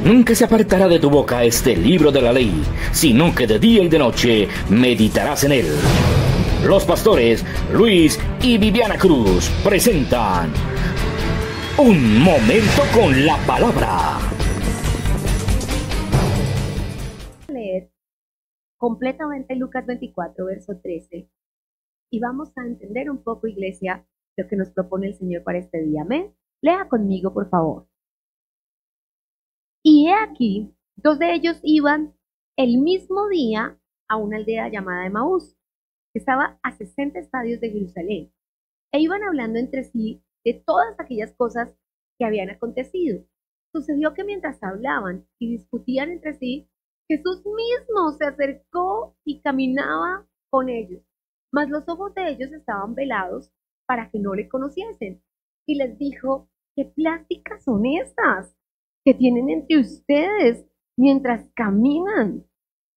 Nunca se apartará de tu boca este libro de la ley, sino que de día y de noche meditarás en él. Los pastores Luis y Viviana Cruz presentan Un Momento con la Palabra. Leer completamente Lucas 24, verso 13, y vamos a entender un poco, iglesia, lo que nos propone el Señor para este día. Amén. Lea conmigo, por favor. Y he aquí, dos de ellos iban el mismo día a una aldea llamada Emaús, que estaba a 60 estadios de Jerusalén, e iban hablando entre sí de todas aquellas cosas que habían acontecido. Sucedió que mientras hablaban y discutían entre sí, Jesús mismo se acercó y caminaba con ellos, mas los ojos de ellos estaban velados para que no le conociesen. Y les dijo: ¿qué pláticas son estas que tienen entre ustedes mientras caminan?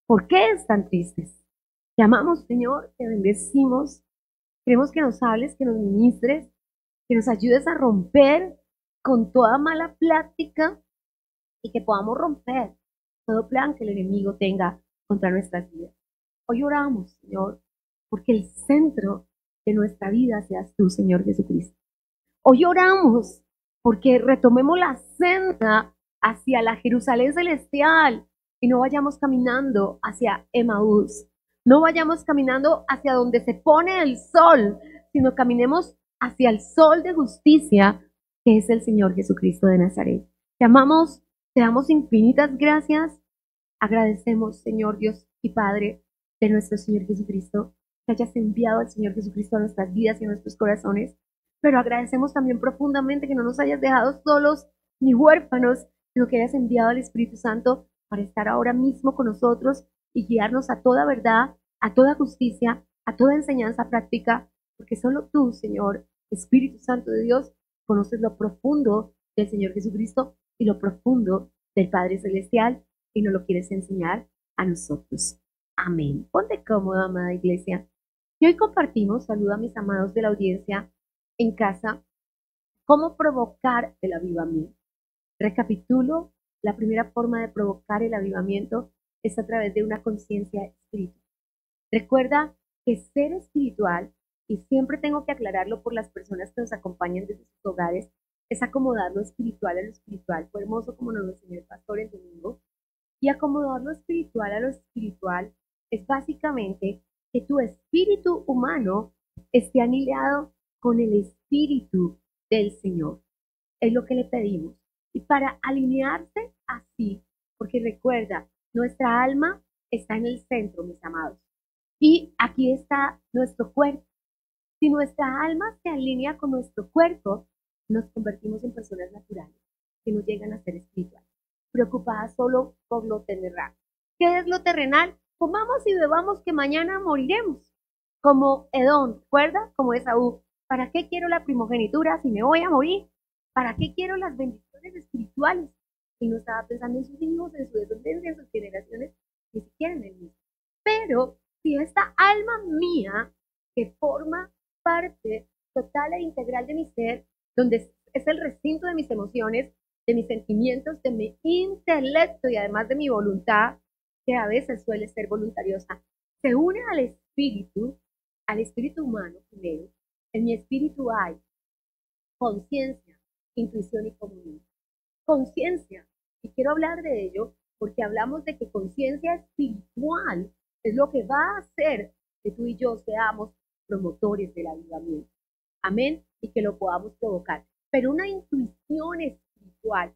¿Por qué están tristes? Te amamos, Señor, te bendecimos. Queremos que nos hables, que nos ministres, que nos ayudes a romper con toda mala plática y que podamos romper todo plan que el enemigo tenga contra nuestras vidas. Hoy oramos, Señor, porque el centro de nuestra vida seas tú, Señor Jesucristo. Hoy oramos porque retomemos la senda hacia la Jerusalén celestial y no vayamos caminando hacia Emaús. No vayamos caminando hacia donde se pone el sol, sino caminemos hacia el sol de justicia, que es el Señor Jesucristo de Nazaret. Te amamos, te damos infinitas gracias. Agradecemos, Señor Dios y Padre de nuestro Señor Jesucristo, que hayas enviado al Señor Jesucristo a nuestras vidas y a nuestros corazones. Pero agradecemos también profundamente que no nos hayas dejado solos ni huérfanos, sino que hayas enviado al Espíritu Santo para estar ahora mismo con nosotros y guiarnos a toda verdad, a toda justicia, a toda enseñanza práctica, porque solo tú, Señor, Espíritu Santo de Dios, conoces lo profundo del Señor Jesucristo y lo profundo del Padre Celestial y nos lo quieres enseñar a nosotros. Amén. Ponte cómoda, amada iglesia. Y hoy compartimos, saludo a mis amados de la audiencia en casa, cómo provocar el avivamiento. Recapitulo, la primera forma de provocar el avivamiento es a través de una conciencia espiritual. Recuerda que ser espiritual, y siempre tengo que aclararlo por las personas que nos acompañan desde sus hogares, es acomodar lo espiritual a lo espiritual. Fue hermoso como nos lo enseñó el pastor el domingo. Y acomodar lo espiritual a lo espiritual es básicamente que tu espíritu humano esté alineado con el espíritu del Señor. Es lo que le pedimos. Y para alinearse así, porque recuerda, nuestra alma está en el centro, mis amados. Y aquí está nuestro cuerpo. Si nuestra alma se alinea con nuestro cuerpo, nos convertimos en personas naturales que no llegan a ser espirituales, preocupadas solo por lo terrenal. ¿Qué es lo terrenal? Comamos y bebamos que mañana moriremos. Como Edom, ¿recuerda? Como Esaú. ¿Para qué quiero la primogenitura si me voy a morir? ¿Para qué quiero las bendiciones espirituales? Y no estaba pensando en sus hijos, en su descendencia, en sus generaciones, ni siquiera en él mismo. Pero si esta alma mía, que forma parte total e integral de mi ser, donde es el recinto de mis emociones, de mis sentimientos, de mi intelecto y además de mi voluntad, que a veces suele ser voluntariosa, se une al espíritu humano primero. En mi espíritu hay conciencia, intuición y comunión. Conciencia, y quiero hablar de ello porque hablamos de que conciencia espiritual es lo que va a hacer que tú y yo seamos promotores del avivamiento. Amén, y que lo podamos provocar. Pero una intuición espiritual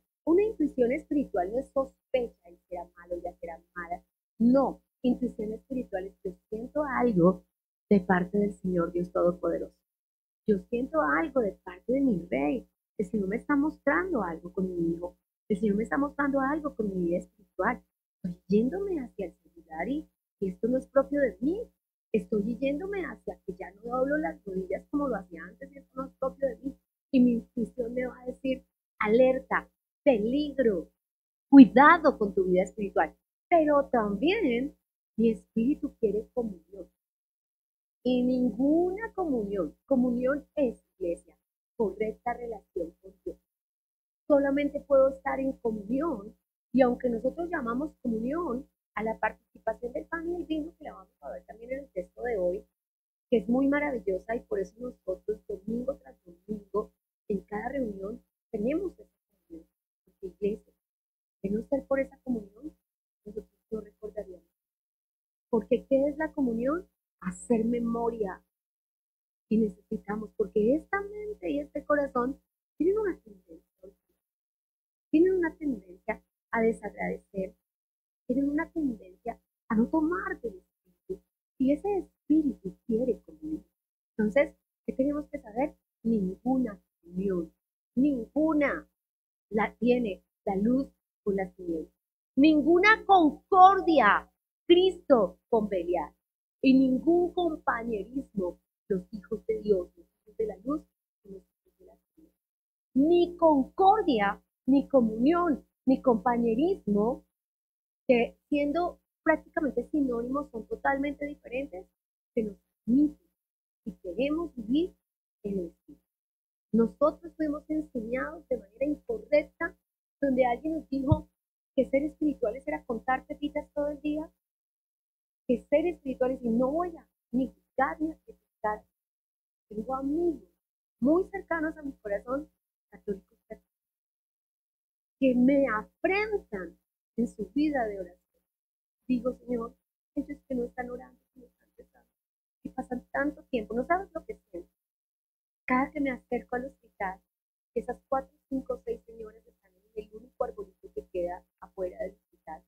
no es sospecha y será malo, ya será mala. No, intuición espiritual es que siento algo de parte del Señor Dios Todopoderoso. Yo siento algo de parte de mi Rey. El Señor me está mostrando algo con mi hijo. El Señor me está mostrando algo con mi vida espiritual. Estoy yéndome hacia el celular y esto no es propio de mí. Estoy yéndome hacia que ya no doblo las rodillas como lo hacía antes y esto no es propio de mí. Y mi intuición me va a decir: alerta, peligro, cuidado con tu vida espiritual. Pero también mi espíritu quiere comunión. Y ninguna comunión es, iglesia, correcta relación con Dios. Solamente puedo estar en comunión Y aunque nosotros llamamos comunión a la participación del pan y el vino, que la vamos a ver también en el texto de hoy, que es muy maravillosa y por eso nosotros domingo tras domingo, en cada reunión, tenemos esa comunión. Porque iglesia, de no ser por esa comunión, nosotros no recordaríamos. Porque ¿qué es la comunión? Hacer memoria. Y necesitamos, porque esta mente y este corazón tienen una tendencia a desagradecer, tienen una tendencia a no tomar del espíritu. Y ese espíritu quiere comunión. Entonces, ¿qué tenemos que saber? Ninguna comunión, ninguna la tiene la luz con las tinieblas. Ninguna concordia, Cristo con Belial. Y ningún compañerismo, los hijos de Dios, los hijos de la luz, con los hijos de las tinieblas. Ni concordia, ni comunión, ni compañerismo, que siendo prácticamente sinónimos, son totalmente diferentes, que nos permiten y queremos vivir en el espíritu. Nosotros fuimos enseñados de manera incorrecta, donde alguien nos dijo que ser espirituales era contar pepitas todo el día, que ser espirituales, y no voy a ni juzgar ni a criticar. Tengo amigos muy cercanos a mi corazón, católicos, que me afrentan en su vida de oración. Digo, Señor, ellos que no están orando, que no están rezando, que pasan tanto tiempo, no sabes lo que siento. Cada que me acerco al hospital, esas 4, 5, 6 señoras están en el único arbolito que queda afuera del hospital.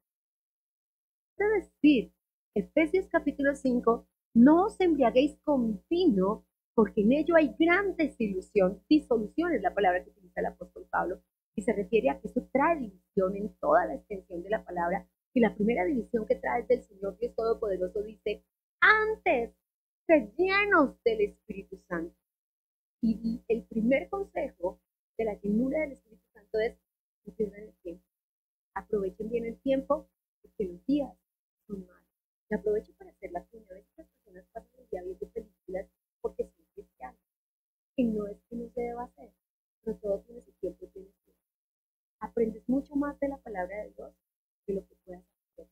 Es decir, Efesios capítulo 5, no os embriaguéis con vino, porque en ello hay gran disolución es la palabra que utiliza el apóstol Pablo, y se refiere a que eso trae división en toda la extensión de la palabra, y la primera división que trae del Señor Dios Todopoderoso dice, antes, sed llenos del Espíritu Santo. Y el primer consejo de la llenura del Espíritu Santo es no pierdan el tiempo. Aprovechen bien el tiempo porque los días son malos. Y aprovechen para hacer la comunión. Estas personas pasan el día viendo películas porque son cristianos. Y no es que no se deba hacer, pero todo tiene su tiempo y tiene su tiempo. Aprendes mucho más de la palabra de Dios que lo que puedas hacer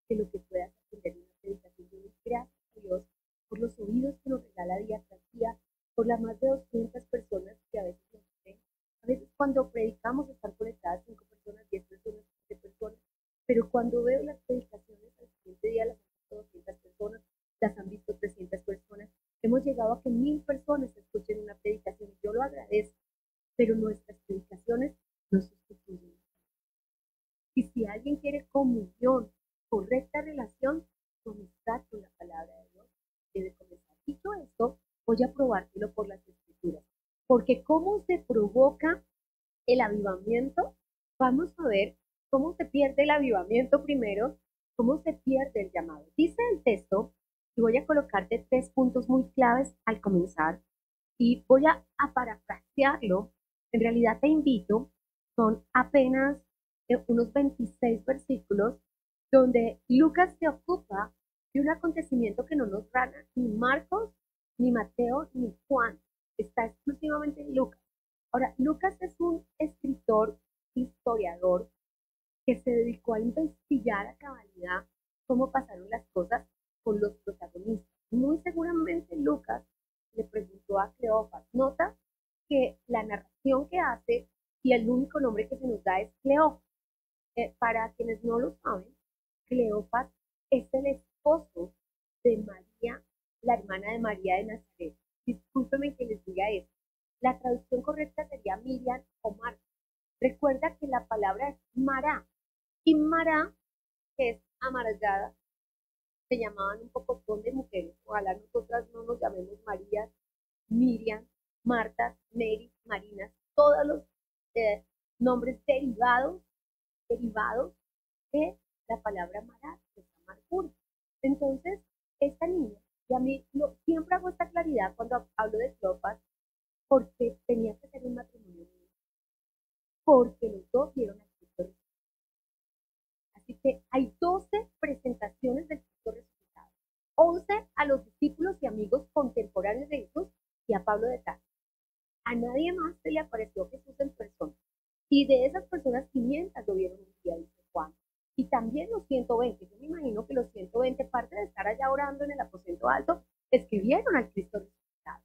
de lo que puedas aprender en una predicación. Yo doy gracias a Dios por los oídos que nos regala día tras día, por las más de 200 personas que a veces nos ven. A veces cuando predicamos están conectadas 5 personas, 10 personas, 15 personas, pero cuando veo las predicaciones al siguiente día las han visto 200 personas, las han visto 300 personas. Hemos llegado a que 1000 personas escuchen una predicación y yo lo agradezco, pero nuestras predicaciones no sustituyen. Y si alguien quiere comunión, correcta relación, su amistad con la palabra de Dios, debe comenzar. Dicho esto, voy a probártelo por las escrituras. Porque cómo se provoca el avivamiento, vamos a ver cómo se pierde el avivamiento primero, cómo se pierde el llamado. Dice el texto, y voy a colocarte 3 puntos muy claves al comenzar, y voy a parafrasearlo. En realidad te invito, son apenas unos 26 versículos, donde Lucas se ocupa de un acontecimiento que no nos narra ni Marcos, ni Mateo, ni Juan. Está exclusivamente en Lucas. Ahora, Lucas es un escritor, historiador, que se dedicó a investigar a cabalidad cómo pasaron las cosas con los protagonistas. Muy seguramente Lucas le preguntó a Cleofas. Nota que la narración que hace y el único nombre que se nos da es Cleofas. Para quienes no lo saben, Cleofas es el esposo de María, la hermana de María de Nazaret. Discúlpenme que les diga esto. La traducción correcta sería Miriam o Marta. Recuerda que la palabra es Mará. Y Mará, que es amargada, se llamaban un poco de mujeres. Ojalá nosotras no nos llamemos María, Miriam, Marta, Mary, Marinas, todos los nombres derivados de la palabra Mará, que es amargura. Entonces, esta niña, y a mí siempre hago esta claridad cuando hablo de Cleofas, porque tenía que ser un matrimonio mío, porque los dos vieron a Cristo. Así que hay 12 presentaciones del Cristo resucitado, 11 a los discípulos y amigos contemporáneos de Jesús y a Pablo de Tarso. A nadie más se le apareció Jesús en persona. Y de esas personas, 500 lo vieron un día. decía, dice Juan. Y también los 120, yo me imagino que los 120, parte de estar allá orando en el aposento alto, es que vieron al Cristo resucitado.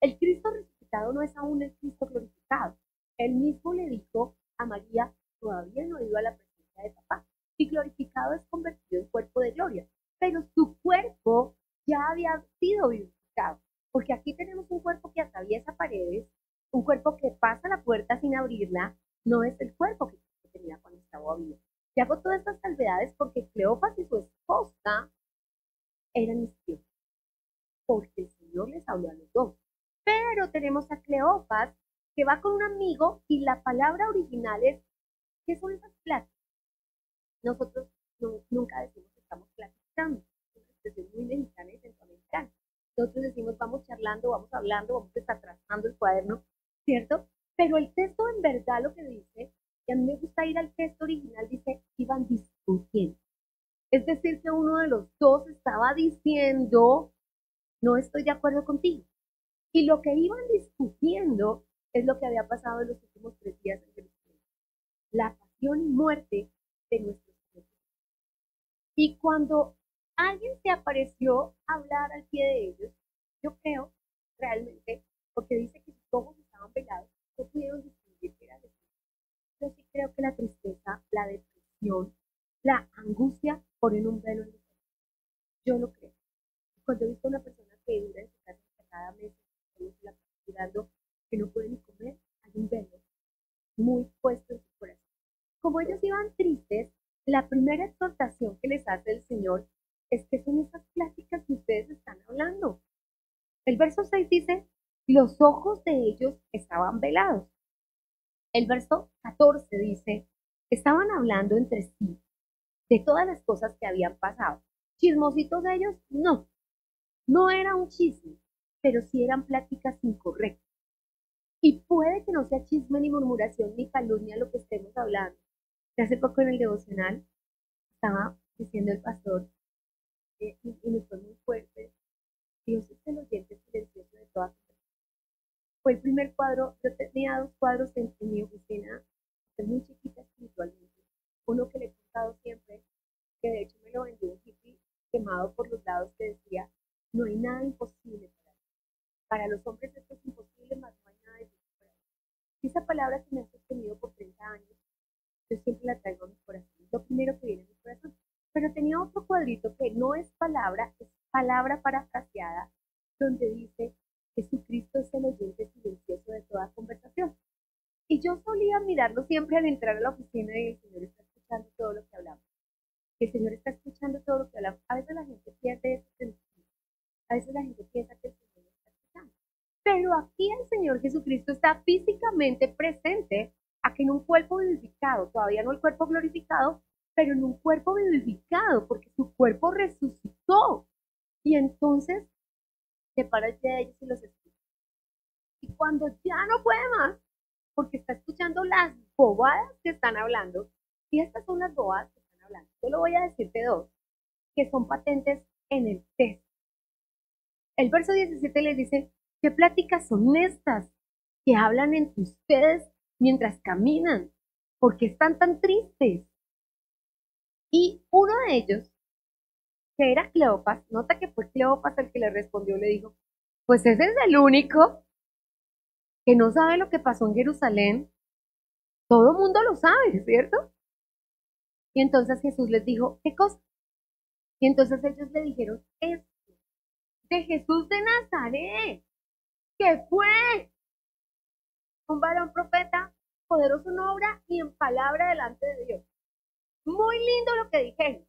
El Cristo resucitado no es aún el Cristo glorificado. Él mismo le dijo a María, todavía no he ido a la presencia de papá. Y glorificado es convertido en cuerpo de gloria. Pero su cuerpo ya había sido vivificado. Porque aquí tenemos un cuerpo que atraviesa paredes, un cuerpo que pasa la puerta sin abrirla, no es el cuerpo que tenía cuando estaba vivo. Y hago todas estas salvedades porque Cleofas y su esposa eran misterios, porque el Señor les habló a los dos. Pero tenemos a Cleofas que va con un amigo y la palabra original es, ¿qué son esas pláticas? Nosotros nunca decimos que estamos platicando, es una expresión muy mexicana y centroamericana. Nosotros decimos, vamos charlando, vamos hablando, vamos desatrasando el cuaderno, ¿cierto? Pero el texto en verdad lo que dice, y a mí me gusta ir al texto original, dice, iban discutiendo. Es decir, que uno de los dos estaba diciendo, no estoy de acuerdo contigo. Y lo que iban discutiendo es lo que había pasado en los últimos 3 días en Jerusalén. La pasión y muerte de nuestro Señor. Y cuando alguien se apareció a hablar al pie de ellos, yo creo realmente, porque dice que sus ojos estaban velados, no pudieron distinguir que era de Jesús. Yo sí creo que la tristeza, la depresión, la angustia ponen un velo en los ojos. Yo lo creo. Cuando he visto a una persona que dura en su casa cada mes, que la está cuidando, que no puede ni comer, hay un velo muy puesto en su corazón. Como ellos iban tristes, la primera exhortación que les hace el Señor es que son esas pláticas que ustedes están hablando. El verso 6 dice, los ojos de ellos estaban velados. El verso 14 dice, estaban hablando entre sí de todas las cosas que habían pasado. ¿Chismositos de ellos? No, no era un chisme, pero sí eran pláticas incorrectas. Y puede que no sea chisme, ni murmuración, ni calumnia lo que estemos hablando. Hace poco en el devocional estaba diciendo el pastor, y me fue muy fuerte, Dios es el oyente silencioso de todas las cosas. Fue el primer cuadro, yo tenía 2 cuadros en mi oficina, muy chiquita espiritualmente. Uno que le he contado siempre, que de hecho me lo vendió un hippie quemado por los lados, que decía, no hay nada imposible para los hombres esto es imposible, más no hay nada difícil para ellos. Y esa palabra que me ha sostenido por 30 años, yo siempre la traigo a mi corazón, lo primero que viene a mi corazón. Pero tenía otro cuadrito que no es palabra parafraseada, donde dice, Jesucristo es el oyente silencioso de toda conversación. Y yo solía mirarlo siempre al entrar a la oficina y el Señor está escuchando todo lo que hablamos. El Señor está escuchando todo lo que hablamos. A veces la gente pierde ese sentido. A veces la gente piensa que el Señor está escuchando. Pero aquí el Señor Jesucristo está físicamente presente, aquí en un cuerpo vivificado, todavía no el cuerpo glorificado, pero en un cuerpo vivificado, porque su cuerpo resucitó. Y entonces se para el pie de ellos y los escucha. Y cuando ya no puede más, porque está escuchando las bobadas que están hablando, y estas son las bobadas que están hablando. Yo lo voy a decirte 2, que son patentes en el texto. El verso 17 les dice, ¿qué pláticas son estas que hablan entre ustedes mientras caminan? ¿Por qué están tan tristes? Y uno de ellos, que era Cleofas, nota que fue Cleofas el que le respondió, le dijo, pues ese es el único que no sabe lo que pasó en Jerusalén. Todo el mundo lo sabe, ¿cierto? Y entonces Jesús les dijo, ¿qué cosa? Y entonces ellos le dijeron, esto, de Jesús de Nazaret, que fue un varón profeta, poderoso en obra y en palabra delante de Dios. Muy lindo lo que dijeron.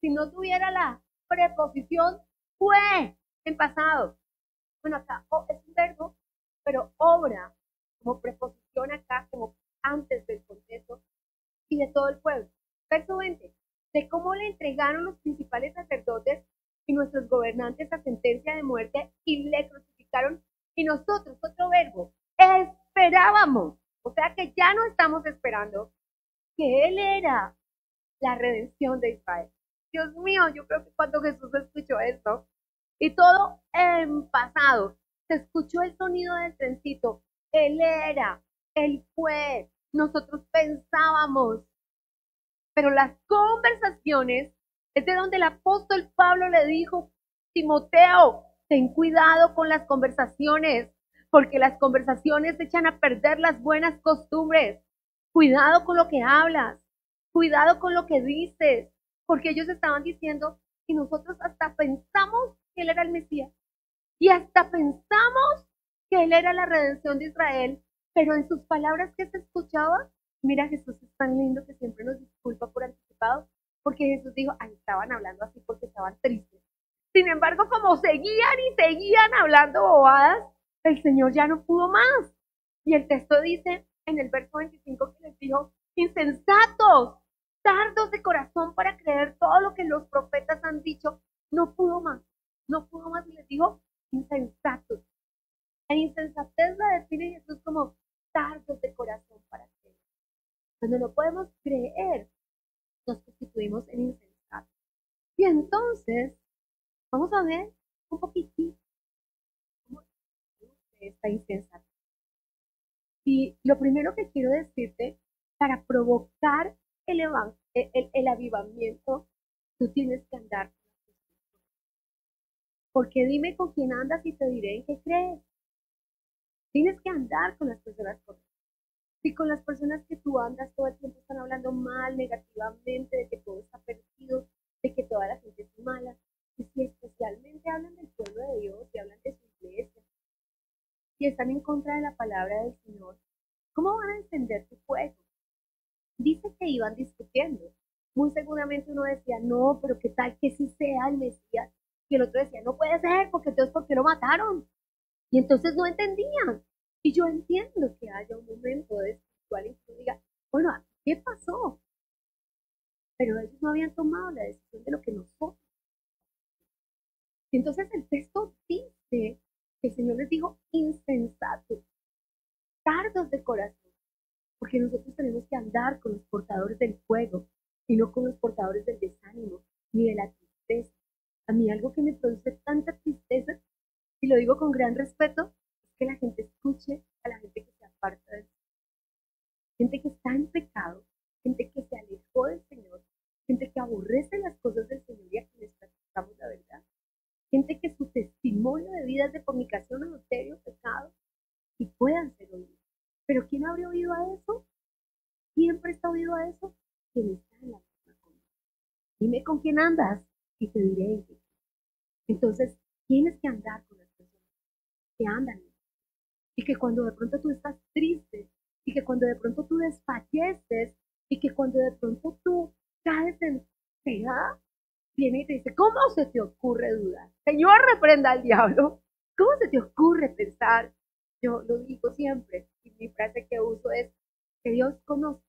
Si no tuviera la preposición fue en pasado. Bueno, acá es un verbo, pero obra como preposición acá, como antes del contexto y de todo el pueblo. Verso 20. De cómo le entregaron los principales sacerdotes y nuestros gobernantes a sentencia de muerte y le crucificaron. Y nosotros, otro verbo, esperábamos. O sea que ya no estamos esperando que Él era la redención de Israel. Dios mío, yo creo que cuando Jesús escuchó esto, y todo en pasado, se escuchó el sonido del trencito. Él era, Él fue. Nosotros pensábamos Pero las conversaciones es de donde el apóstol Pablo le dijo, Timoteo, ten cuidado con las conversaciones, porque las conversaciones echan a perder las buenas costumbres. Cuidado con lo que hablas, cuidado con lo que dices, porque ellos estaban diciendo y nosotros hasta pensamos que él era el Mesías y hasta pensamos que él era la redención de Israel, pero en sus palabras que se escuchaba, mira, Jesús es tan lindo que siempre nos disculpa por anticipado, porque Jesús dijo, ahí estaban hablando así porque estaban tristes. Sin embargo, como seguían y seguían hablando bobadas, el Señor ya no pudo más. Y el texto dice en el verso 25 que les dijo, insensatos, tardos de corazón para creer todo lo que los profetas han dicho, no pudo más y les dijo, insensatos. La insensatez la define Jesús como tardos de corazón para creer. Cuando no podemos creer, nos constituimos en insensatos. Y entonces, vamos a ver un poquitito cómo esta insensatez. Y lo primero que quiero decirte, para provocar el avivamiento, tú tienes que andar. Porque dime con quién andas y te diré en qué crees. Tienes que andar con las personas correctas. Si con las personas que tú andas todo el tiempo están hablando mal, negativamente, de que todo está perdido, de que toda la gente es mala, y si especialmente hablan del pueblo de Dios y hablan de su iglesia, y están en contra de la palabra del Señor, ¿cómo van a encender tu fuego? Dice que iban discutiendo. Muy seguramente uno decía, no, pero qué tal que sí sea el Mesías. Y el otro decía, no puede ser, porque entonces, ¿por qué lo mataron? Y entonces no entendían. Y yo entiendo que haya un momento de espiritual y que uno diga, bueno, ¿qué pasó? Pero ellos no habían tomado la decisión de lo que nosotros. Entonces el texto dice que el Señor les dijo, insensatos, tardos de corazón. Porque nosotros tenemos que andar con los portadores del fuego y no con los portadores del desánimo ni de la tristeza. A mí algo que me produce tanta tristeza, y lo digo con gran respeto, es que la gente escuche a la gente que se aparta del Señor. Gente que está en pecado, gente que se alejó del Señor, gente que aborrece las cosas del Señor y a quienes practicamos la verdad. Gente que su testimonio de vida es de fornicación, adulterio, pecado, y puedan ser oídos. Pero ¿quién habría oído a eso? ¿Quién presta oído a eso? Quien está en la misma conmigo. Dime con quién andas y te diré en qué. Entonces, tienes que andar con las personas que andan. Y que cuando de pronto tú estás triste, y que cuando de pronto tú desfalleces, y que cuando de pronto tú caes en pegada, viene y te dice, ¿cómo se te ocurre dudar? Señor, reprenda al diablo. ¿Cómo se te ocurre pensar? Yo lo digo siempre, y mi frase que uso es, que Dios conoce.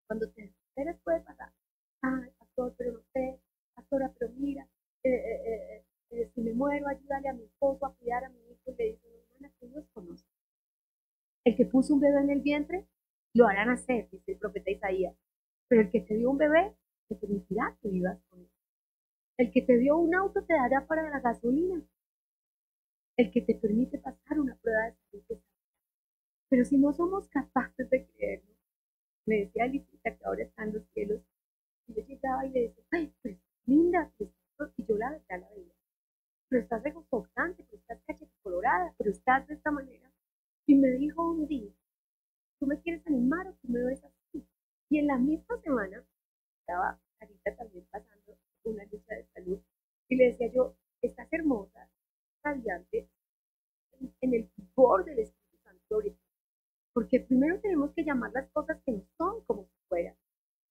Cuando te desesperas puede pasar. Ay, pastor, pero no sé. Pastora, pero mira, si me muero, ayúdale a mi esposo a cuidar a mi hijo. Y le dice, hermana, que Dios conoce. El que puso un bebé en el vientre, lo hará nacer, dice el profeta Isaías. Pero el que te dio un bebé, te permitirá que vivas con él. El que te dio un auto te dará para la gasolina. El que te permite pasar una prueba de salud. Pero si no somos capaces de creerlo, me decía Alicita que ahora está en los cielos, y yo llegaba y le decía, ay, pues linda, pues, y yo la verdad la veía, pero estás reconfortante, pero estás cachete colorada, pero estás de esta manera. Y me dijo un día, ¿tú me quieres animar o tú me ves así? Y en la misma semana estaba Carita también pasando una lucha de salud, y le decía yo, estás hermosa, radiante, en el borde del Espíritu Santo. Porque primero tenemos que llamar las cosas que no son como si fueran.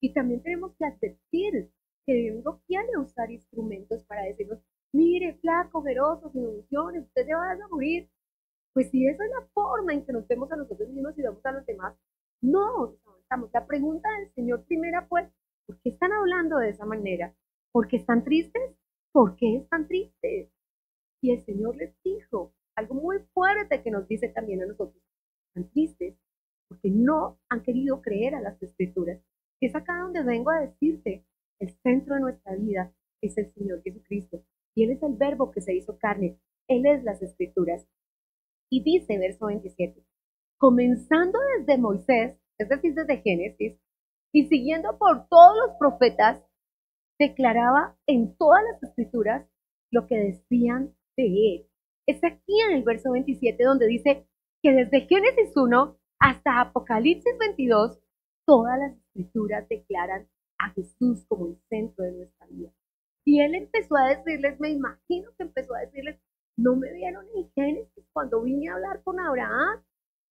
Y también tenemos que advertir que vengo quién a usar instrumentos para decirnos, mire, flaco, ojeroso, sin unciones, usted se va a morir. Pues si esa es la forma en que nos vemos a nosotros mismos y vemos a los demás, no nos avanzamos. La pregunta del Señor primera fue, ¿por qué están hablando de esa manera? ¿Por qué están tristes? ¿Por qué están tristes? Y el Señor les dijo algo muy fuerte que nos dice también a nosotros. Están tristes porque no han querido creer a las Escrituras. Es acá donde vengo a decirte, el centro de nuestra vida es el Señor Jesucristo. Y Él es el verbo que se hizo carne. Él es las Escrituras. Y dice, verso 27, comenzando desde Moisés, es decir, desde Génesis, y siguiendo por todos los profetas, declaraba en todas las escrituras lo que decían de él. Es aquí en el verso 27 donde dice que desde Génesis 1 hasta Apocalipsis 22, todas las escrituras declaran a Jesús como el centro de nuestra vida. Y él empezó a decirles, me imagino que empezó a decirles, no me vieron en Génesis cuando vine a hablar con Abraham,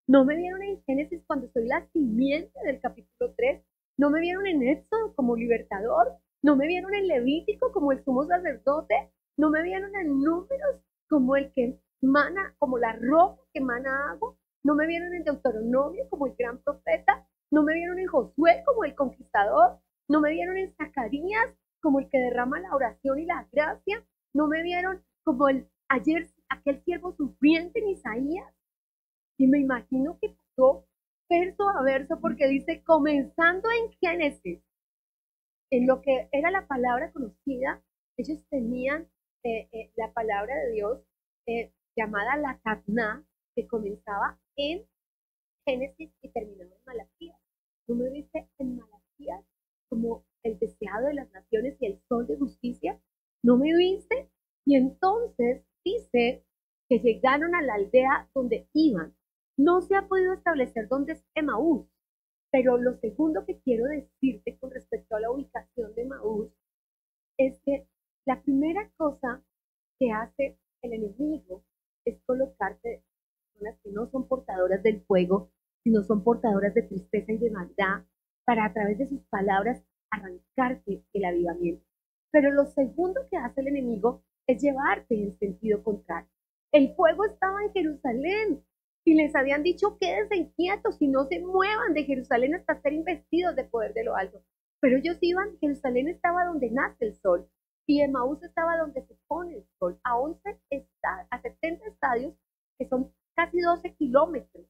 no me vieron en Génesis cuando soy la simiente del capítulo 3, no me vieron en Éxodo como libertador, no me vieron en Levítico como el sumo sacerdote, no me vieron en Números como el que mana, como la roca que mana agua, no me vieron en Deuteronomio como el gran profeta, no me vieron en Josué como el conquistador, no me vieron en Zacarías como el que derrama la oración y la gracia, no me vieron como aquel siervo sufriente en Isaías. Y me imagino que pasó verso a verso porque dice, comenzando en Génesis, en lo que era la palabra conocida, ellos tenían la palabra de Dios llamada la Tacná, que comenzaba en Génesis y terminaba en Malaquías. ¿No me viste en Malaquías como el deseado de las naciones y el sol de justicia? ¿No me viste? Y entonces dice que llegaron a la aldea donde iban. No se ha podido establecer dónde es Emaús, pero lo segundo que quiero decirte con respecto a la ubicación de Emaús es que la primera cosa que hace el enemigo es colocarte personas que no son portadoras del fuego, sino son portadoras de tristeza y de maldad, para a través de sus palabras arrancarte el avivamiento. Pero lo segundo que hace el enemigo es llevarte en sentido contrario. El fuego estaba en Jerusalén y les habían dicho quédense quietos y no se muevan de Jerusalén hasta ser investidos de poder de lo alto. Pero ellos iban, Jerusalén estaba donde nace el sol y Emaús estaba donde se pone el sol, a 70 estadios, que son casi 12 kilómetros.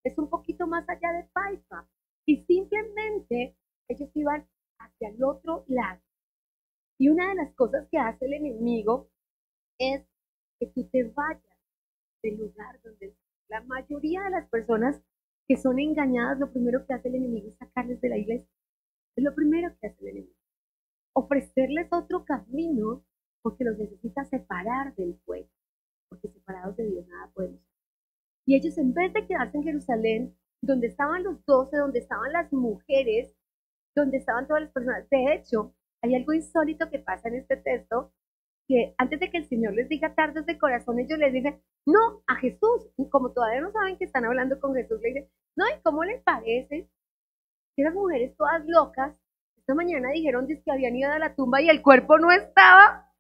Es un poquito más allá de Paifa. Y simplemente ellos iban hacia el otro lado. Y una de las cosas que hace el enemigo es que tú te vayas del lugar donde la mayoría de las personas que son engañadas, lo primero que hace el enemigo es sacarles de la iglesia. Es lo primero que hace el enemigo. Ofrecerles otro camino porque los necesita separar del fuego. Porque separados de Dios nada podemos. Y ellos, en vez de quedarse en Jerusalén, donde estaban los 12, donde estaban las mujeres, donde estaban todas las personas. De hecho, hay algo insólito que pasa en este texto, que antes de que el Señor les diga tardos de corazón, ellos les dicen, no, a Jesús. Y como todavía no saben que están hablando con Jesús, le dicen, no, ¿y cómo les parece que las mujeres todas locas, esta mañana dijeron que habían ido a la tumba y el cuerpo no estaba?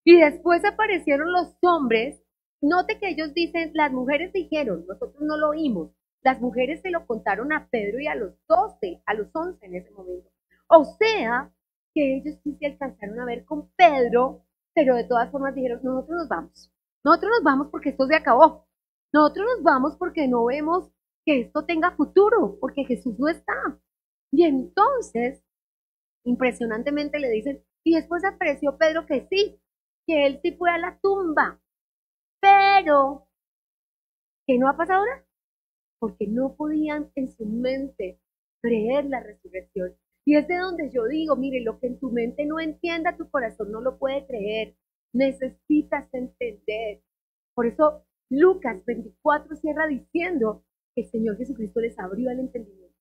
Y después aparecieron los hombres. Note que ellos dicen, las mujeres dijeron, nosotros no lo oímos. Las mujeres se lo contaron a Pedro y a los 12, a los 11 en ese momento. O sea, que ellos sí se alcanzaron a ver con Pedro, pero de todas formas dijeron, nosotros nos vamos. Nosotros nos vamos porque esto se acabó. Nosotros nos vamos porque no vemos que esto tenga futuro, porque Jesús no está. Y entonces, impresionantemente le dicen, y después apareció Pedro que sí, que él sí fue a la tumba, pero ¿qué no ha pasado ahora? Porque no podían en su mente creer la resurrección. Y es de donde yo digo, mire, lo que en tu mente no entienda, tu corazón no lo puede creer. Necesitas entender. Por eso Lucas 24 cierra diciendo que el Señor Jesucristo les abrió el entendimiento.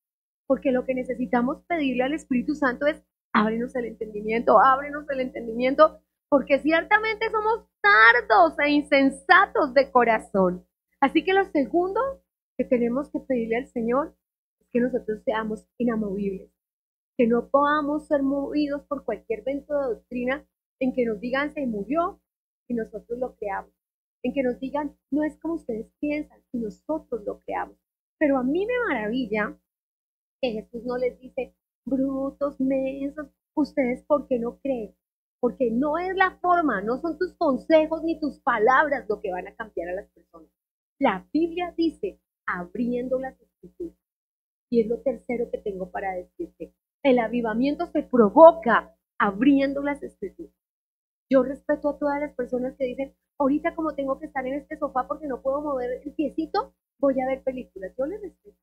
Porque lo que necesitamos pedirle al Espíritu Santo es, ábrenos el entendimiento, porque ciertamente somos tardos e insensatos de corazón. Así que lo segundo que tenemos que pedirle al Señor es que nosotros seamos inamovibles, que no podamos ser movidos por cualquier viento de doctrina en que nos digan se murió y nosotros lo creamos, en que nos digan no es como ustedes piensan y nosotros lo creamos. Pero a mí me maravilla que Jesús no les dice brutos, mensos, ustedes ¿por qué no creen? Porque no es la forma, no son tus consejos ni tus palabras lo que van a cambiar a las personas. La Biblia dice, abriendo las escrituras. Y es lo tercero que tengo para decirte. El avivamiento se provoca abriendo las escrituras. Yo respeto a todas las personas que dicen, ahorita como tengo que estar en este sofá porque no puedo mover el piecito, voy a ver películas. Yo les respeto.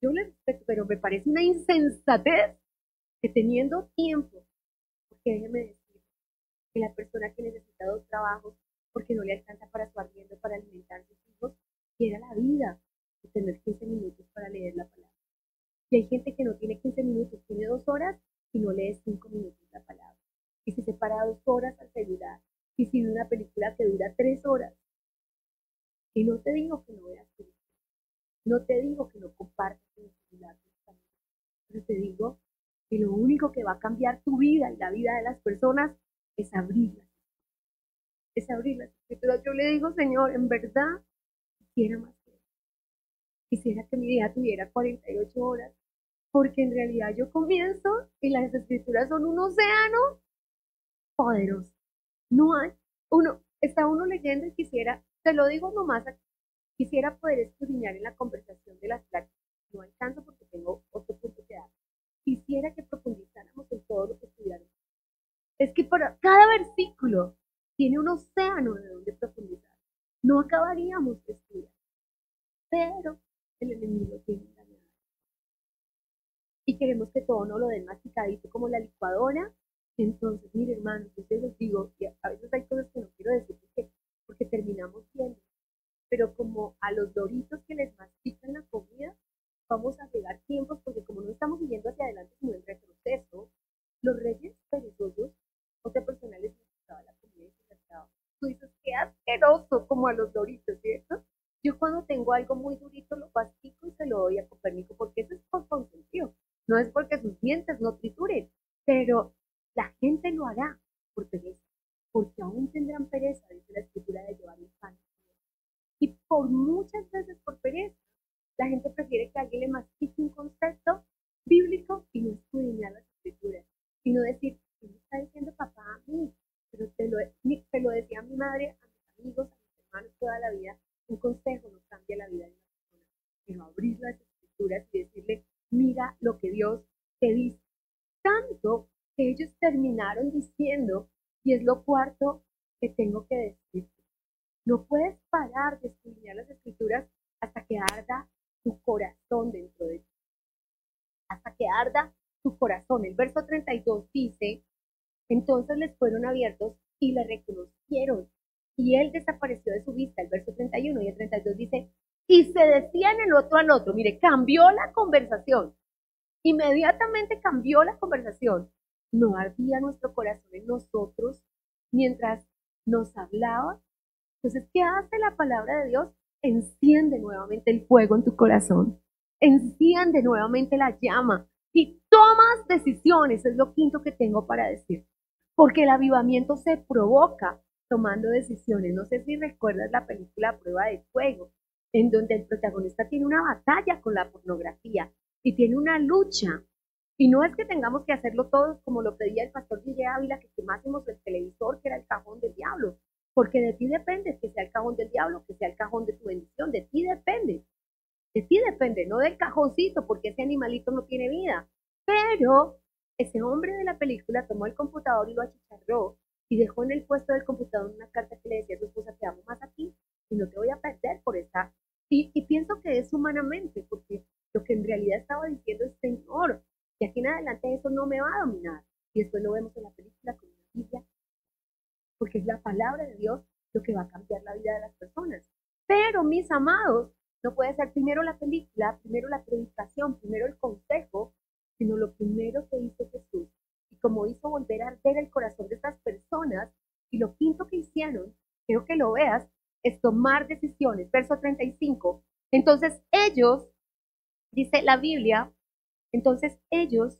Yo le respeto, pero me parece una insensatez que teniendo tiempo, porque déjeme decir que la persona que necesita dos trabajos porque no le alcanza para su arriendo, para alimentar a sus hijos, quiera la vida de tener 15 minutos para leer la palabra. Y hay gente que no tiene 15 minutos, tiene 2 horas y no lee 5 minutos la palabra. Y si se para 2 horas al celular, y si ve una película que dura 3 horas, y no te digo que no veas películas, no te digo que no compartas en el celular, pero te digo que lo único que va a cambiar tu vida y la vida de las personas es abrirlas. Es abrir las escrituras. Yo le digo, Señor, en verdad, quisiera más que eso. Quisiera que mi día tuviera 48 horas, porque en realidad yo comienzo y las escrituras son un océano poderoso. No hay, está uno leyendo y quisiera, te lo digo nomás, quisiera poder escudriñar en la conversación de las pláticas. No alcanzo porque tengo otro punto que dar. Quisiera que profundizáramos en todo lo que estudiaron. Es que para cada versículo tiene un océano de donde profundizar. No acabaríamos de estudiar, pero el enemigo tiene engañado. Y queremos que todo no lo den masticadito como la licuadora. Entonces, mire, hermano, yo te los digo, que a veces hay cosas que no quiero decir porque terminamos viendo. Pero como a los doritos que les mastican la comida, vamos a llegar tiempos, porque como no estamos yendo hacia adelante, sino en retroceso, los reyes perezosos, otra persona les masticaba la comida y se gastaba. Tú dices, qué asqueroso, como a los doritos, ¿cierto? Yo cuando tengo algo muy durito lo mastico y se lo doy a Copérnico, porque eso es por consentido. No es porque sus dientes no trituren, pero la gente lo hará por pereza, porque aún tendrán pereza, dice la escritura, de llevar el pan. Y por muchas veces por pereza, la gente prefiere que alguien le mastique un concepto bíblico y no escudriñar las escrituras, sino decir, ¿qué me está diciendo papá a mí? Pero te lo decía a mi madre, a mis amigos, a mis hermanos toda la vida. Un consejo no cambia la vida de una persona, pero abrir las escrituras y decirle, mira lo que Dios te dice. Tanto que ellos terminaron diciendo, y es lo cuarto que tengo que decir, no puedes parar de estudiar las escrituras hasta que arda tu corazón dentro de ti. Hasta que arda tu corazón. El verso 32 dice, entonces les fueron abiertos y le reconocieron. Y él desapareció de su vista. El verso 31 y el 32 dice, y se decían el otro al otro. Mire, cambió la conversación. Inmediatamente cambió la conversación. No ardía nuestro corazón en nosotros mientras nos hablaba. Entonces, ¿qué hace la palabra de Dios? Enciende nuevamente el fuego en tu corazón. Enciende nuevamente la llama y tomas decisiones. Es lo quinto que tengo para decir. Porque el avivamiento se provoca tomando decisiones. No sé si recuerdas la película Prueba de Fuego, en donde el protagonista tiene una batalla con la pornografía y tiene una lucha. Y no es que tengamos que hacerlo todos como lo pedía el pastor Guille Ávila, que quemásemos el televisor, que era el cajón del diablo. Porque de ti depende que sea el cajón del diablo, que sea el cajón de tu bendición. De ti depende. De ti depende, no del cajoncito, porque ese animalito no tiene vida. Pero ese hombre de la película tomó el computador y lo achicharró y dejó en el puesto del computador una carta que le decía a su esposa, te amo más aquí y no te voy a perder por esta. Y pienso que es humanamente, porque lo que en realidad estaba diciendo es, Señor, de aquí en adelante eso no me va a dominar. Y después lo vemos en la película con la Biblia, porque es la palabra de Dios lo que va a cambiar la vida de las personas. Pero, mis amados, no puede ser primero la película, primero la predicación, primero el consejo, sino lo primero que hizo Jesús. Y como hizo volver a arder el corazón de estas personas, y lo quinto que hicieron, quiero que lo veas, es tomar decisiones. Verso 35. Entonces ellos, dice la Biblia, entonces ellos,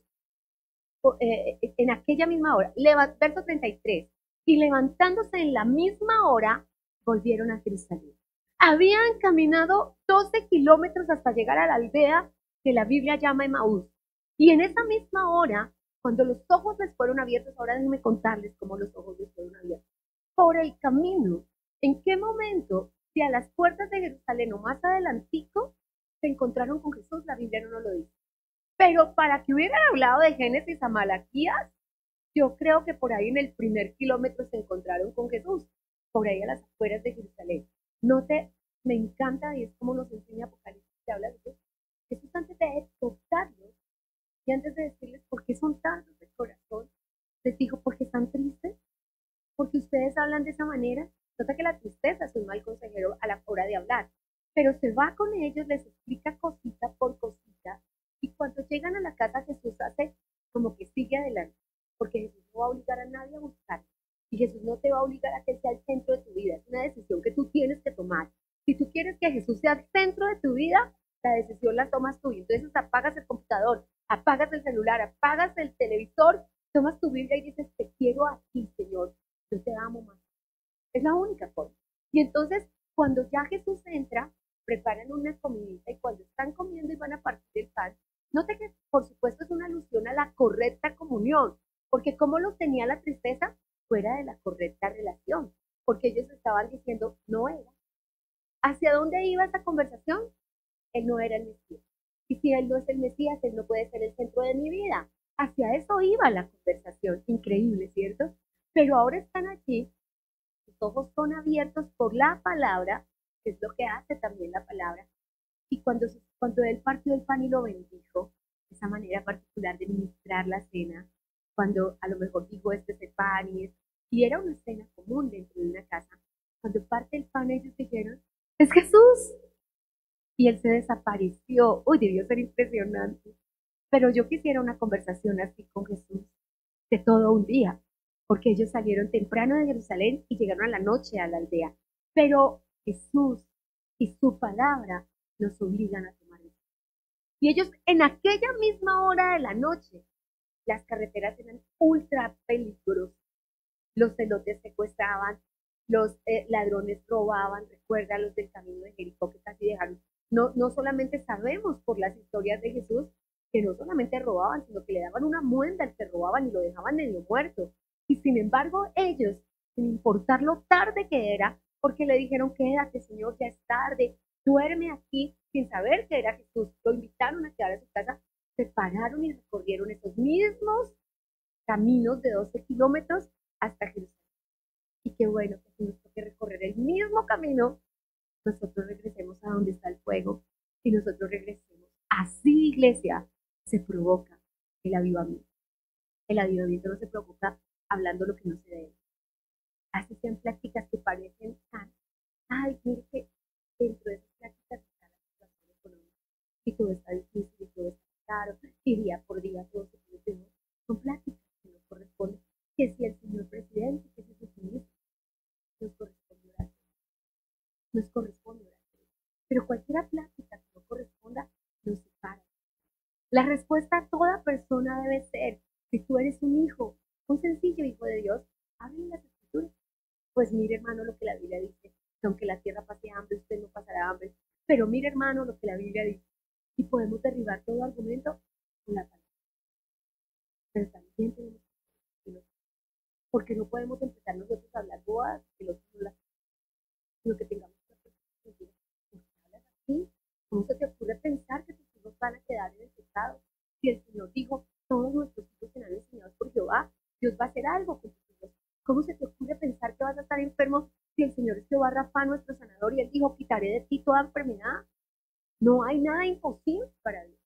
en aquella misma hora, verso 33, y levantándose en la misma hora, volvieron a Jerusalén. Habían caminado 12 kilómetros hasta llegar a la aldea que la Biblia llama Emaús. Y en esa misma hora, cuando los ojos les fueron abiertos, ahora déjenme contarles cómo los ojos les fueron abiertos. Por el camino, ¿en qué momento, si a las puertas de Jerusalén o más adelantico, se encontraron con Jesús? La Biblia no nos lo dice. Pero para que hubieran hablado de Génesis a Malaquías, yo creo que por ahí en el primer kilómetro se encontraron con Jesús, por ahí a las afueras de Jerusalén. Me encanta, y es como nos enseña Apocalipsis, que habla de Jesús, Jesús, antes de exhortarlos y antes de decirles por qué son tardos de corazón, les dijo, porque están tristes, porque ustedes hablan de esa manera. Nota que la tristeza es un mal consejero a la hora de hablar, pero se va con ellos, les explica cosita por cosita, y cuando llegan a la casa Jesús hace como que sigue adelante, porque Jesús no va a obligar a nadie a buscar, y Jesús no te va a obligar a que sea el centro de tu vida, es una decisión que tú tienes que tomar. Si tú quieres que Jesús sea el centro de tu vida, la decisión la tomas tú, y entonces apagas el computador, apagas el celular, apagas el televisor, tomas tu Biblia y dices, te quiero aquí, Señor, yo te amo más. Es la única forma. Y entonces, cuando ya Jesús entra, preparan una comidita y cuando están comiendo y van a partir el pan, note que por supuesto es una alusión a la correcta comunión, porque como los tenía la tristeza, fuera de la correcta relación, porque ellos estaban diciendo, no era. ¿Hacia dónde iba esa conversación? Él no era el Mesías. Y si Él no es el Mesías, Él no puede ser el centro de mi vida. Hacia eso iba la conversación. Increíble, ¿cierto? Pero ahora están aquí, sus ojos son abiertos por la palabra, que es lo que hace también la palabra. Y cuando Él partió el pan y lo bendijo, esa manera particular de ministrar la cena, cuando a lo mejor dijo, este es el pan y era una cena común dentro de una casa, cuando parte el pan ellos dijeron, es Jesús. Y él se desapareció. Uy, debió ser impresionante. Pero yo quisiera una conversación así con Jesús de todo un día, porque ellos salieron temprano de Jerusalén y llegaron a la noche a la aldea. Pero Jesús y su palabra nos obligan a tomar eso. Y ellos en aquella misma hora de la noche, las carreteras eran ultra peligrosas. Los celotes secuestraban, los ladrones robaban, recuerda los del camino de Jericó que casi dejaron. No solamente sabemos por las historias de Jesús que no solamente robaban, sino que le daban una muenda al que robaban y lo dejaban medio muerto. Y sin embargo ellos, sin importar lo tarde que era, porque le dijeron, quédate Señor, ya es tarde, duerme aquí, sin saber que era Jesús, lo invitaron a quedar a su casa, se pararon y recorrieron esos mismos caminos de 12 kilómetros hasta Jerusalén. Y qué bueno que si nos toque recorrer el mismo camino, nosotros regresemos a donde está el fuego y nosotros regresemos. Así, iglesia, se provoca el avivamiento. El avivamiento no se provoca hablando lo que no se debe. Así sean prácticas que parecen tan, ay, mire que dentro de esas prácticas está la situación económica y todo está difícil y todo está caro y día por día todo se puede. Son prácticas que nos corresponden. Que si el señor presidente, que si su ministro, nos corresponde orar. Nos corresponde orar. Pero cualquier plática que no corresponda, nos separa. La respuesta a toda persona debe ser, si tú eres un hijo, un sencillo hijo de Dios, abre las escrituras. Pues mire, hermano, lo que la Biblia dice, que aunque la tierra pase hambre, usted no pasará hambre. Pero mire, hermano, lo que la Biblia dice. Y podemos derribar todo argumento con la palabra. Pero también tenemos que, porque no podemos empezar nosotros a hablar bodas que los no las, sino que tengamos que decir, ¿por qué hablas así? ¿Cómo se te ocurre pensar que tus hijos van a quedar en el pecado? Si el Señor dijo, todos nuestros hijos serán enseñados por Jehová, Dios va a hacer algo con tus hijos. ¿Cómo se te ocurre pensar que vas a estar enfermo si el Señor es Jehová Rafa, nuestro sanador, y Él dijo, quitaré de ti toda enfermedad? No hay nada imposible para Dios,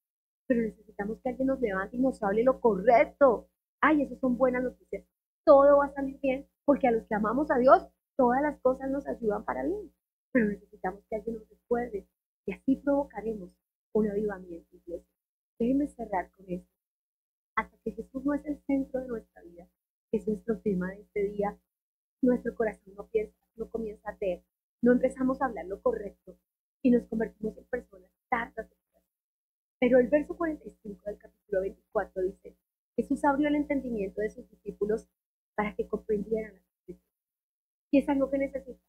pero necesitamos que alguien nos levante y nos hable lo correcto. Ay, esas son buenas noticias. Todo va a salir bien, porque a los que amamos a Dios, todas las cosas nos ayudan para bien. Pero necesitamos que alguien nos recuerde y así provocaremos un avivamiento, iglesia. Déjenme cerrar con esto. Hasta que Jesús no es el centro de nuestra vida, que es nuestro tema de este día, nuestro corazón no comienza a ver, no empezamos a hablar lo correcto y nos convertimos en personas tardas de corazón. Pero el verso 45 del capítulo 24 dice, Jesús abrió el entendimiento de sus discípulos para que comprendieran las escrituras. Y es algo que necesitamos.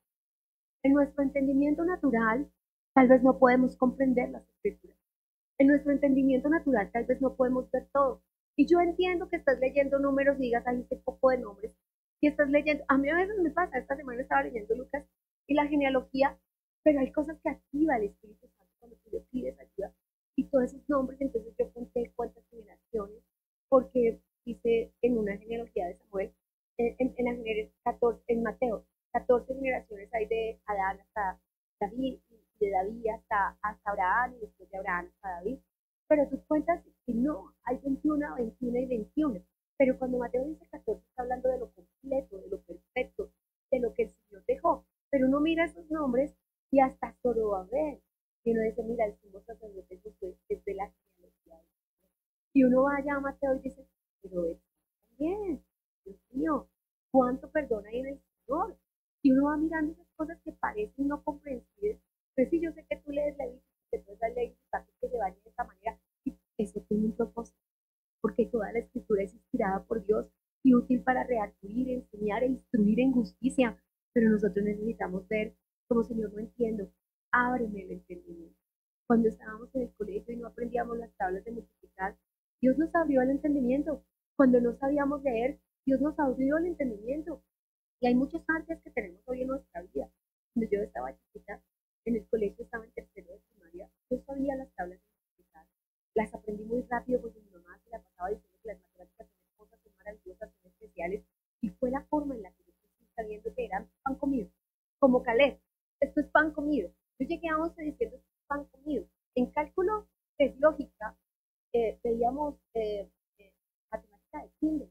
En nuestro entendimiento natural, tal vez no podemos comprender las escrituras. En nuestro entendimiento natural, tal vez no podemos ver todo. Y yo entiendo que estás leyendo números y digas, ahí este poco de nombres. Y estás leyendo, a mí a veces me pasa, esta semana estaba leyendo Lucas y la genealogía, pero hay cosas que activa el Espíritu Santo cuando tú le pides ayuda. Y todos esos nombres, entonces yo conté cuántas generaciones, porque dice en una genealogía de Samuel, en la generación 14, en Mateo, 14 generaciones hay de Adán hasta David, y de David hasta Abraham, y después de Abraham hasta David. Y uno va allá a Mateo y dice, pero está bien, Dios mío, ¿cuánto perdón hay en el Señor? Y uno va mirando esas cosas que parecen no comprensibles. Pues sí, yo sé que tú lees la Biblia, que tú la ley, que se bañe de esta manera, y eso tiene un propósito, porque toda la escritura es inspirada por Dios y útil para redarguir, enseñar e instruir en justicia. Pero nosotros necesitamos ver como Señor, no entiendo, ábreme el entendimiento. Cuando estábamos en el colegio y no aprendíamos las tablas de multiplicar, Dios nos abrió el entendimiento. Cuando no sabíamos leer, Dios nos abrió el entendimiento. Y hay muchas áreas que tenemos hoy en nuestra vida. Cuando yo estaba chiquita, en el colegio estaba en tercero de primaria, yo sabía las tablas de multiplicar. Las aprendí muy rápido porque mi mamá se la pasaba diciendo que las matemáticas son cosas, son maravillosas, son especiales. Y fue la forma en la que yo crecí sabiendo que eran pan comido. Como Caleb, esto es pan comido. Yo llegué a 11 diciendo esto es pan comido. En cálculo, que es lógica, veíamos matemática de kinder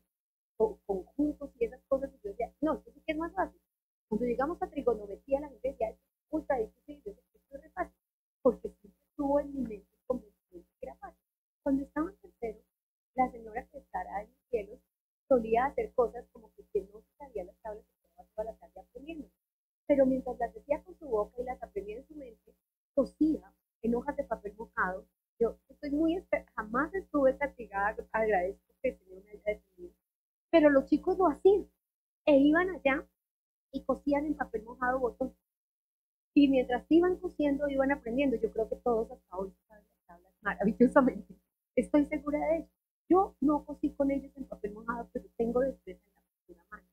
o conjuntos y esas cosas, y yo decía, no, esto sí que es más fácil. Cuando llegamos a trigonometría, la gente decía, es ultra difícil, yo decía, esto es fácil, porque siempre estuvo en mi mente convencido que era fácil. Cuando estaba en tercero, la señora que estará en los cielos solía hacer cosas como que no sabía las tablas que estaba toda la tarde aprendiendo. Pero mientras las decía con su boca y las aprendía en su mente, tosía en hojas de papel mojado. Yo estoy muy, jamás estuve castigada, agradezco que el Señor me haya defendido. Pero los chicos lo hacían, e iban allá y cosían en papel mojado botón. Y mientras iban cosiendo, iban aprendiendo. Yo creo que todos hasta hoy saben las tablas maravillosamente. Estoy segura de eso. Yo no cosí con ellos en papel mojado, pero tengo destreza en la costura a mano.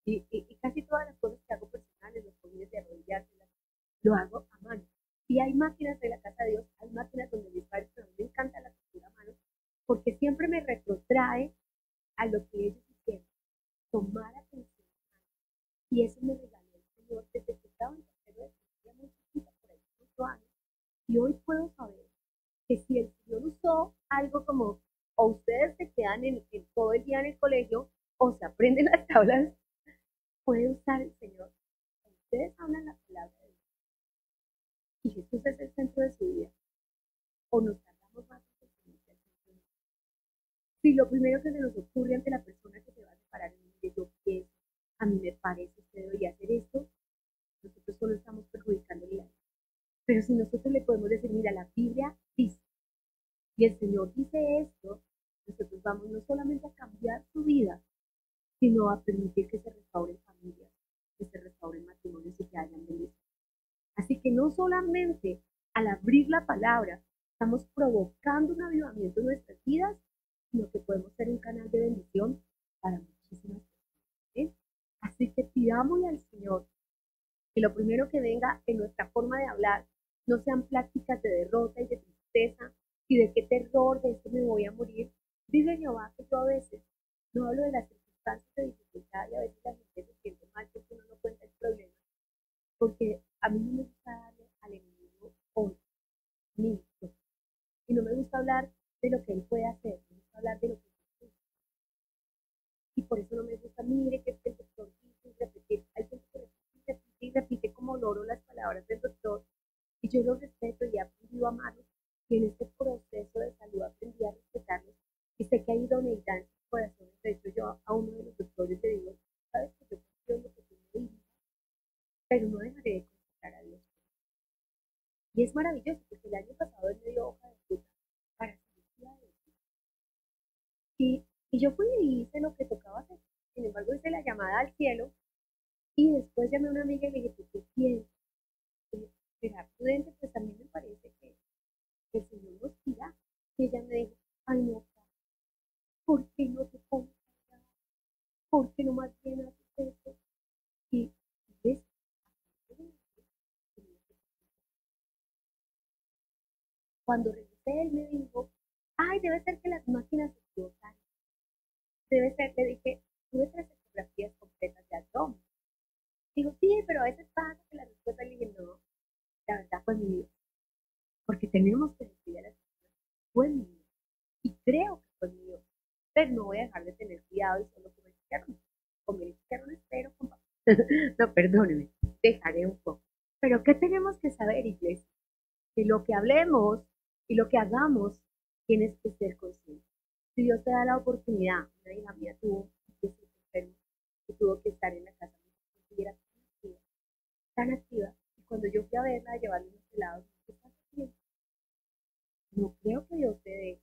Y casi todas las cosas que hago personales, los comidas de arrodillarse, lo hago a mano. Y hay máquinas de la casa de Dios, hay máquinas donde mis padres, pero a mí me encanta la costura a mano, porque siempre me retrotrae a lo que ellos hicieron, tomar atención. Y eso me regaló el Señor desde que estaba en tercero de primaria, muy chiquita, por ahí 8 años. Y hoy puedo saber que si el Señor usó algo como, o ustedes se quedan en todo el día en el colegio, o se aprenden las tablas, puede usar el Señor. Ustedes hablan la palabra de Dios y Jesús es el centro de su vida, o nos tardamos más en que Jesús sea el centro de su vida. Si lo primero que se nos ocurre ante la persona que se va a separar en el yo pienso, a mí me parece que debería hacer esto, nosotros solo estamos perjudicando la vida. Pero si nosotros le podemos decir, mira, la Biblia dice, y el Señor dice esto, nosotros vamos no solamente a cambiar su vida, sino a permitir que se restauren familias, que se restauren matrimonios y que hayan bendiciones. Así que no solamente al abrir la palabra estamos provocando un avivamiento en nuestras vidas, sino que podemos ser un canal de bendición para muchísimas personas. ¿Sí? Así que pidámosle al Señor que lo primero que venga en nuestra forma de hablar no sean pláticas de derrota y de tristeza y de qué terror, de esto me voy a morir. Dice Jehová que yo a veces no hablo de las circunstancias de dificultad y a veces la gente se siente mal porque uno no cuenta el problema, porque a mí no me gusta darle al enemigo honra, ministro, y no me gusta hablar de lo que él puede hacer, me gusta hablar de lo que él puede. Y por eso no me gusta, mire que el doctor dice y repetir, hay gente que repite y repite como loro las palabras del doctor, y yo los respeto y he aprendido a amarlos, y en este proceso de salud aprendí a respetarlos, y sé que hay idoneidad en sus corazones. De hecho, yo a uno de los doctores le digo, sabes que yo confío en lo que tú me dices, pero no dejaré de consultar a Dios. Y es maravilloso porque el año pasado él me dio hoja de fruta para cirugía de y yo fui y hice lo que tocaba hacer. Sin embargo, hice la llamada al cielo y después llamé a una amiga y le dije, ¿tú qué piensas? ¿Será prudente? Pues a mí me parece que el Señor nos tira. Y ella me dijo, ay no, ¿por qué no te pones allá? ¿Por qué no más bien haces esto? Y ves, cuando regresé él me dijo, ay, debe ser que las máquinas se equivocan. Debe ser, le dije, tuve 3 ecografías completas de abdomen. Digo, sí, pero a veces pasa que la respuesta le dije, no, la verdad fue mi vida. Porque tenemos que decir a las personas, fue mi vida. Y creo que fue mi vida. Pero no voy a dejar de tener cuidado y solo comer chicharrón. Comer chicharrón espero, compa. No, perdóneme, dejaré un poco. Pero ¿qué tenemos que saber, iglesia? Que lo que hablemos y lo que hagamos tienes que ser consciente. Si Dios te da la oportunidad, una hija mía tuvo que ser enferma y tuvo que estar en la casa, y era tan activa, y cuando yo fui a verla, a llevarle unos helados, ¿qué estás haciendo? No creo que Dios te dé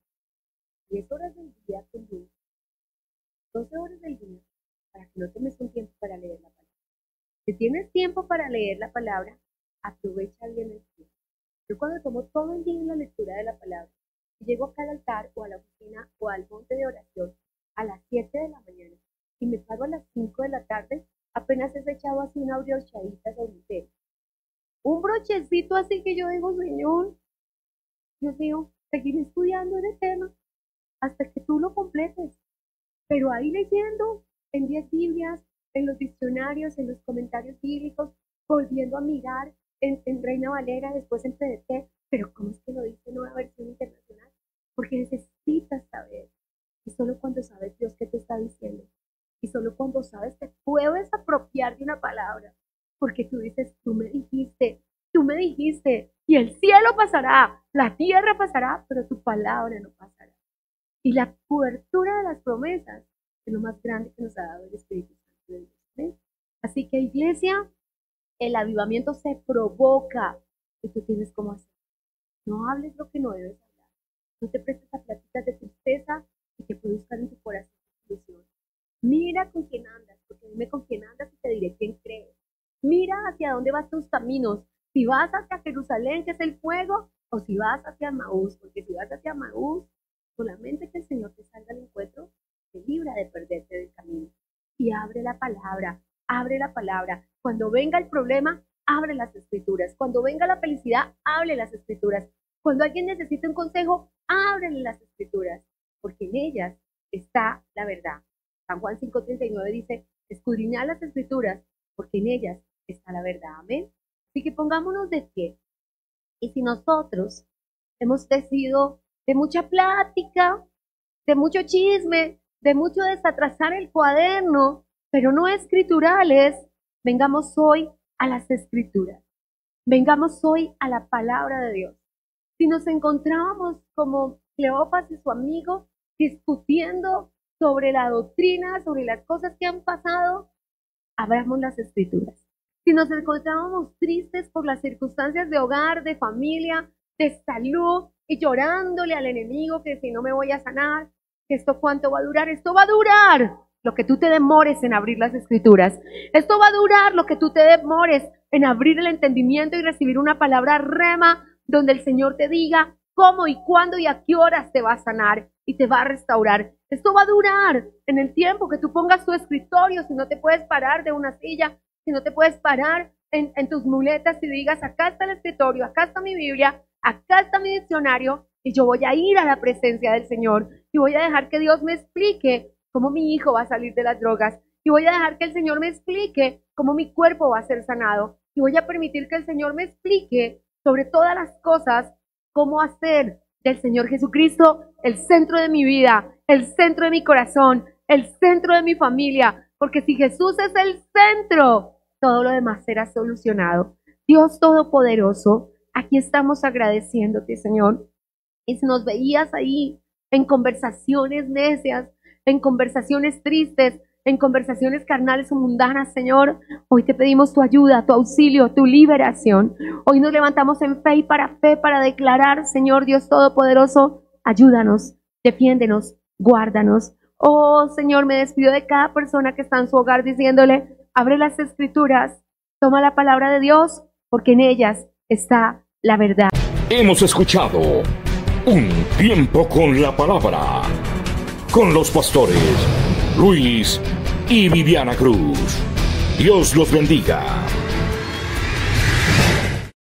10 horas del día con luz, 12 horas del día, para que no tomes un tiempo para leer la palabra. Si tienes tiempo para leer la palabra, aprovecha bien el tiempo. Yo cuando tomo todo el día en la lectura de la palabra, y llego acá al altar o a la oficina o al monte de oración a las 7 de la mañana y me paro a las 5 de la tarde, apenas he echado así una brochadita sobre el tema. Un brochecito así que yo digo, Señor, Dios mío, seguir estudiando ese tema hasta que tú lo completes. Pero ahí leyendo en 10 Biblias, en los diccionarios, en los comentarios bíblicos, volviendo a mirar en Reina Valera, después en PDT, pero ¿cómo es que lo dice Nueva Versión Internacional? Porque necesitas saber, y solo cuando sabes Dios qué te está diciendo, y solo cuando sabes te puedes apropiar de una palabra, porque tú dices, tú me dijiste, y el cielo pasará, la tierra pasará, pero tu palabra no pasará. Y la cobertura de las promesas es lo más grande que nos ha dado el Espíritu Santo de Dios. ¿Ves? Así que, iglesia, el avivamiento se provoca, y tú tienes cómo hacer. No hables lo que no debes hablar. No te prestes a pláticas de tristeza y que produzcan en tu corazón ilusión. Mira con quién andas, porque dime con quién andas y te diré quién crees. Mira hacia dónde vas tus caminos. Si vas hacia Jerusalén, que es el fuego, o si vas hacia Maús, porque si vas hacia Maús, solamente que el Señor te salga al encuentro, te libra de perderte del camino. Y abre la palabra, abre la palabra. Cuando venga el problema, abre las escrituras. Cuando venga la felicidad, abre las escrituras. Cuando alguien necesita un consejo, ábrele las escrituras, porque en ellas está la verdad. San Juan 5:39 dice, escudriñad las escrituras, porque en ellas está la verdad. Amén. Así que pongámonos de pie. Y si nosotros hemos sido de mucha plática, de mucho chisme, de mucho desatrasar el cuaderno, pero no escriturales, vengamos hoy a las escrituras. Vengamos hoy a la palabra de Dios. Si nos encontrábamos como Cleofas y su amigo discutiendo sobre la doctrina, sobre las cosas que han pasado, abramos las escrituras. Si nos encontrábamos tristes por las circunstancias de hogar, de familia, de salud, y llorándole al enemigo que si no me voy a sanar, que esto cuánto va a durar, esto va a durar lo que tú te demores en abrir las escrituras. Esto va a durar lo que tú te demores en abrir el entendimiento y recibir una palabra rema donde el Señor te diga cómo y cuándo y a qué horas te va a sanar y te va a restaurar. Esto va a durar en el tiempo que tú pongas tu escritorio, si no te puedes parar de una silla, si no te puedes parar en tus muletas y digas, acá está el escritorio, acá está mi Biblia, acá está mi diccionario y yo voy a ir a la presencia del Señor y voy a dejar que Dios me explique cómo mi hijo va a salir de las drogas y voy a dejar que el Señor me explique cómo mi cuerpo va a ser sanado y voy a permitir que el Señor me explique sobre todas las cosas cómo hacer del Señor Jesucristo el centro de mi vida, el centro de mi corazón, el centro de mi familia, porque si Jesús es el centro, todo lo demás será solucionado. Dios Todopoderoso, aquí estamos agradeciéndote, Señor. Y si nos veías ahí en conversaciones necias, en conversaciones tristes, en conversaciones carnales o mundanas, Señor, hoy te pedimos tu ayuda, tu auxilio, tu liberación. Hoy nos levantamos en fe para declarar, Señor Dios Todopoderoso, ayúdanos, defiéndenos, guárdanos. Oh, Señor, me despido de cada persona que está en su hogar diciéndole, abre las escrituras, toma la palabra de Dios, porque en ellas está la verdad. Hemos escuchado Un Tiempo con la Palabra, con los pastores Luis y Viviana Cruz. Dios los bendiga.